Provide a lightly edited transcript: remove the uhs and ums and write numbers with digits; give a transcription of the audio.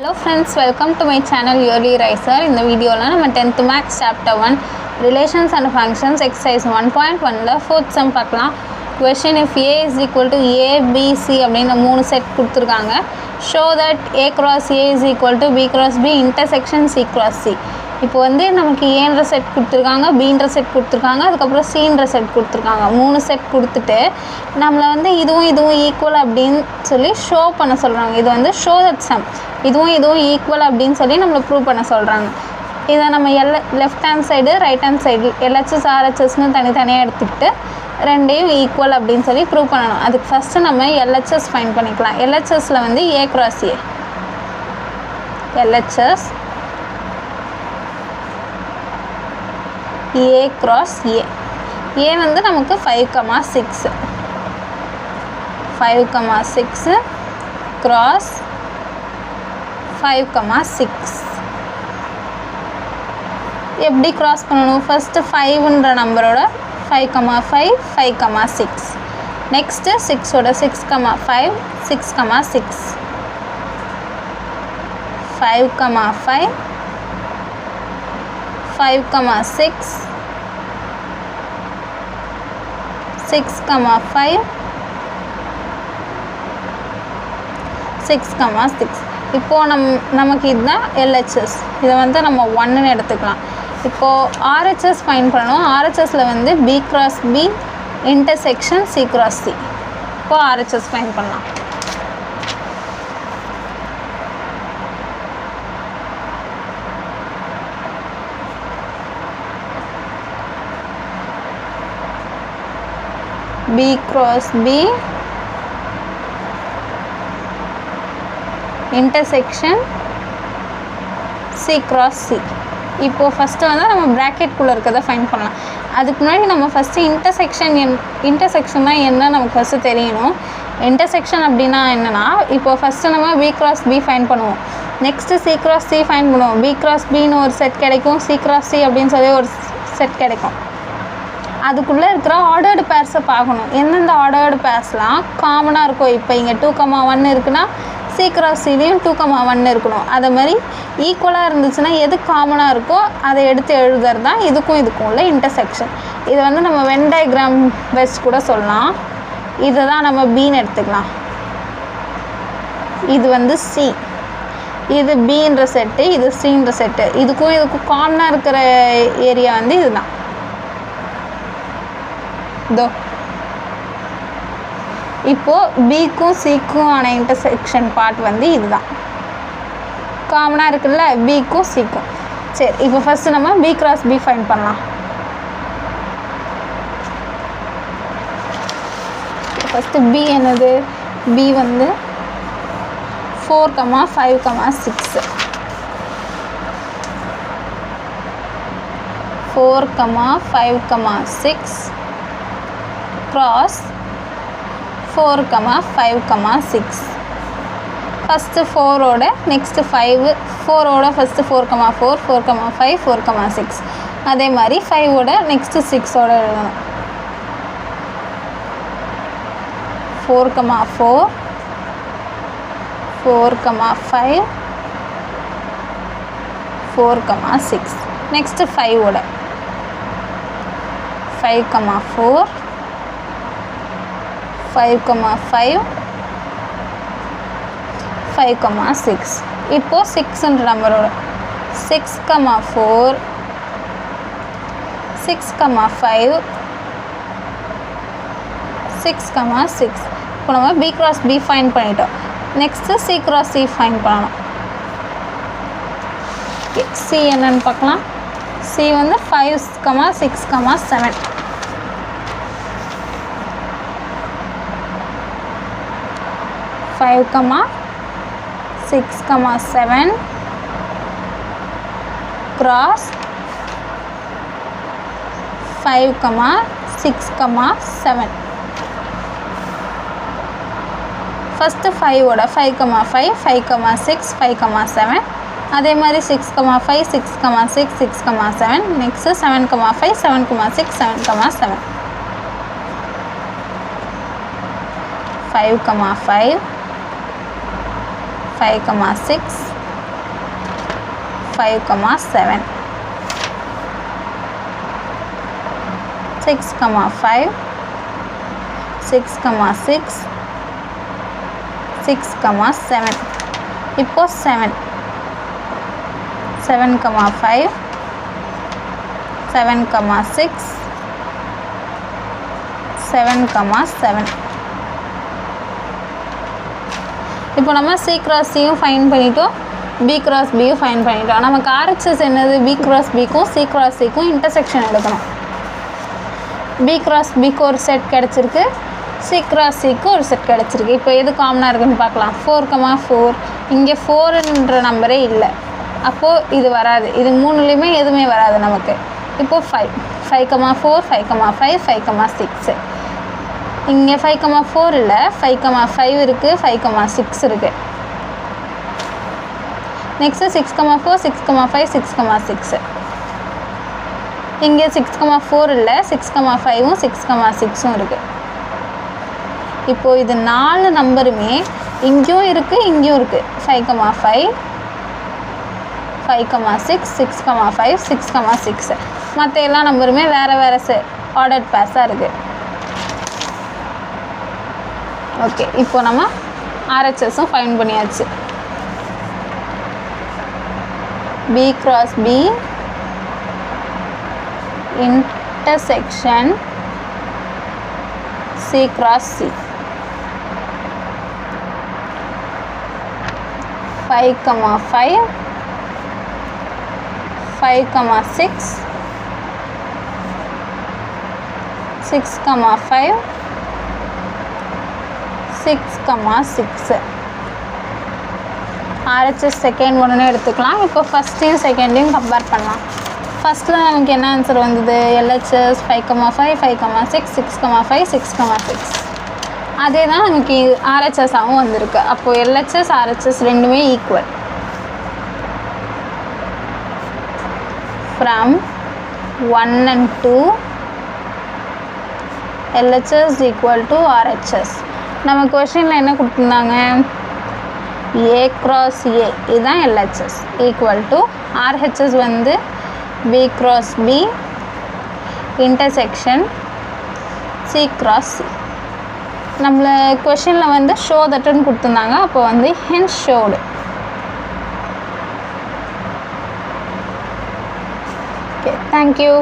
Hello friends, welcome to my channel Yearly Riser. In the video la nama 10th Maths chapter 1 Relations and Functions exercise 1.1 la 4th sum பார்க்கலாம். Question: if A is equal to A, B, C அப்படின மூணு set கொடுத்திருக்காங்க. Show that A cross A is equal to B cross B intersection C cross C. இப்போ வந்து நமக்கு A என்ற set கொடுத்திருக்காங்க, B என்ற set கொடுத்திருக்காங்க, அதுக்கு அப்புறம் C என்ற செட் கொடுத்திருக்காங்க. மூணு செட் கொடுத்துட்டு நம்மள வந்து இதுவும் ஈக்குவல் அப்படினு சொல்லி ஷோ பண்ண சொல்றாங்க. இது வந்து show that sum இதுவும் ஈக்குவல் அப்படினு சொல்லி நம்மள ப்ரூவ் பண்ண சொல்றாங்க. இத நம்ம left hand side right hand side LHS RHS னு தனித்தனியா எடுத்துக்கிட்டு ரெண்டையும் ஈக்குவல் அப்படினு சொல்லி ப்ரூவ் பண்ணனும். அதுக்கு ஃபர்ஸ்ட் நம்ம LHS ஃபைண்ட் பண்ணிக்கலாம். LHS ல வந்து A cross A LHS A cross A A வந்து நமக்கு 5,6 5,6 cross 5,6 எப்படி கிராஸ் பண்ணனும்? ஃபர்ஸ்ட் 5 ன்ற நம்பரோட 5,5 5,6 நெக்ஸ்ட் 6 ஓட 6,5 6,6 5,5 5,6 6,5 6,6 இப்போ நமக்கு இதுதான் LHS. இத வந்து நம்ம 1 ன்னு எடுத்துக்கலாம். இப்போ RHS ஃபைண்ட் பண்ணனும். RHS ல வந்து B cross B intersection C cross C. இப்போ RHS ஃபைண்ட் பண்ணலாம். B cross B intersection C cross C. இப்போ ஃபர்ஸ்ட் வந்து நம்ம பிராக்கெட் குள்ள இருக்கத ஃபைண்ட் பண்ணலாம். அதுக்கு முன்னாடி நம்ம ஃபர்ஸ்ட் இன்டர்செக்ஷன்னா என்ன நமக்கு ஃபர்ஸ்ட் தெரியணும். இன்டர்செக்ஷன் அப்படினா என்னன்னா இப்போ ஃபர்ஸ்ட் நம்ம B cross B ஃபைண்ட் பண்ணுவோம். Next C cross C find பண்ணுவோம். B cross B ன்னு ஒரு செட் கிடைக்கும். C cross C அப்படினு சொல்லி ஒரு செட் கிடைக்கும். அதுக்குள்ள இருக்கிற ஆர்டர்டு பேர்ஸை பார்க்கணும். எந்தெந்த ஆர்டர்டு பேர்ஸ்லாம் காமனாக இருக்கும். இப்போ இங்கே 2,1 இருக்குன்னா C cross Cலையும் 2,1 இருக்கணும். அதே மாதிரி ஈக்குவலாக இருந்துச்சுன்னா எது காமனாக இருக்கோ அதை எடுத்து எழுதுறது தான் இதுக்கும் உள்ள இன்டர்செக்ஷன். இதை வந்து நம்ம வென் டயக்ராம் வச்சு கூட சொல்லலாம். இதை தான் நம்ம Bன்னு எடுத்துக்கலாம். இது வந்து C, இது Bன்ற செட்டு, இது Cன்ற செட்டு. இதுக்கும் காமனாக இருக்கிற ஏரியா வந்து இதுதான். இப்போ Bக்கும் Cக்கும் ஆன இன்டர்செக்ஷன் பார்ட் வந்து இதுதான். காமனா இருக்குல்ல Bக்கும் Cக்கும். சரி, இப்போ ஃபர்ஸ்ட் நம்ம B cross B ஃபைண்ட் பண்ணலாம். ஃபர்ஸ்ட் B என்னது? B வந்து 4,5,6 4,5,6 cross 4,5,6. ஃபர்ஸ்ட் 4 ஓட நெக்ஸ்ட் 5 4 ஓட ஃபர்ஸ்ட் 4,4 4,5 4,6 அதே மாதிரி 5 ஓட நெக்ஸ்ட் 6 ஓட எழுதணும். 4,4 4,5 4,6 நெக்ஸ்ட் 5 ஓட 5,4 5,5 5,6 இப்போ 6ன்ற நம்பரோட 6,4 6,5 6,6 இப்போ நம்ம B cross B ஃபைண்ட் பண்ணிட்டோம். Next C cross C find பண்ணணும். C என்னன்னு பார்க்கலாம். C வந்து 5,6,7 5,6,7 cross 5,6,7. ஃபர்ஸ்ட் 5 ஓட 5,5 5,6 5,7 அதே மாதிரி 6,5 6,6 6,7 நெக்ஸ்ட் 7,5 7,6 7,7 5,5 5,6 5, 6, 5, 6, 6, 6, 7. இப்போ 7, 7, 5, 7, 6, 7, 7. இப்போ நம்ம C cross Cயும் ஃபைண்ட் பண்ணிட்டோம், B cross Bயும் ஃபைண்ட் பண்ணிட்டோம். நமக்கு RHS என்னது? B cross Bக்கும் C cross Cக்கும் இன்டர்செக்ஷன் எடுக்கணும். B cross Bக்கு ஒரு செட் கிடச்சிருக்கு, C cross Cக்கு ஒரு செட் கிடச்சிருக்கு. இப்போ எது காமனாக இருக்குன்னு பார்க்கலாம். 4, 4. இங்கே 4ன்ற நம்பரே இல்லை, அப்போது இது வராது. இது மூணுலேயுமே எதுவுமே வராது நமக்கு. இப்போது 5, 5, 4, 5, 5, 5, 6. இங்கே 5, 4 இல்லை, 5, 5 இருக்குது, 5, 6 இருக்குது. நெக்ஸ்ட்டு 6, 4, 6, 5, 6, 6. இங்கே 6, 4 இல்லை, 6, 5ம் 6, 6ம் இருக்குது. இப்போது இது 4 நம்பருமே இங்கேயும் இருக்குது, இங்கேயும் இருக்குது. 5, 5, 5, 6, 6, 5, 6, 6. மற்ற எல்லா நம்பருமே வேறு வேறு ஆர்டர்ட் பேஸாக இருக்குது. ஓகே, இப்போ நம்ம RHSம் ஃபைண்ட் பண்ணியாச்சு. B cross B intersection C cross C. 5, 5, 5, 6, 6, 5, 6, 6. RHS second ஒன்று எடுத்துக்கலாம். இப்போ ஃபஸ்ட்டையும் செகண்டையும் கம்பேர் பண்ணலாம். ஃபஸ்ட்டில் நமக்கு என்ன ஆன்சர் வந்தது? LHS 5, 5, 5, 6, 6, 5, 6, 6. அதே தான் நமக்கு RHSஆகவும் வந்திருக்கு. அப்போது LHS RHS ரெண்டுமே equal. From 1 and 2 LHS equal to RHS. நம்ம கொஷினில் என்ன கொடுத்துருந்தாங்க? A cross A இதுதான் LHS ஈக்குவல் டு RHS வந்து B cross B intersection C cross C. நம்மளை கொஷினில் வந்து ஷோ தட்டுன்னு கொடுத்துருந்தாங்க, அப்போ வந்து ஹென்ஸ் ஷோடு. Okay, thank you.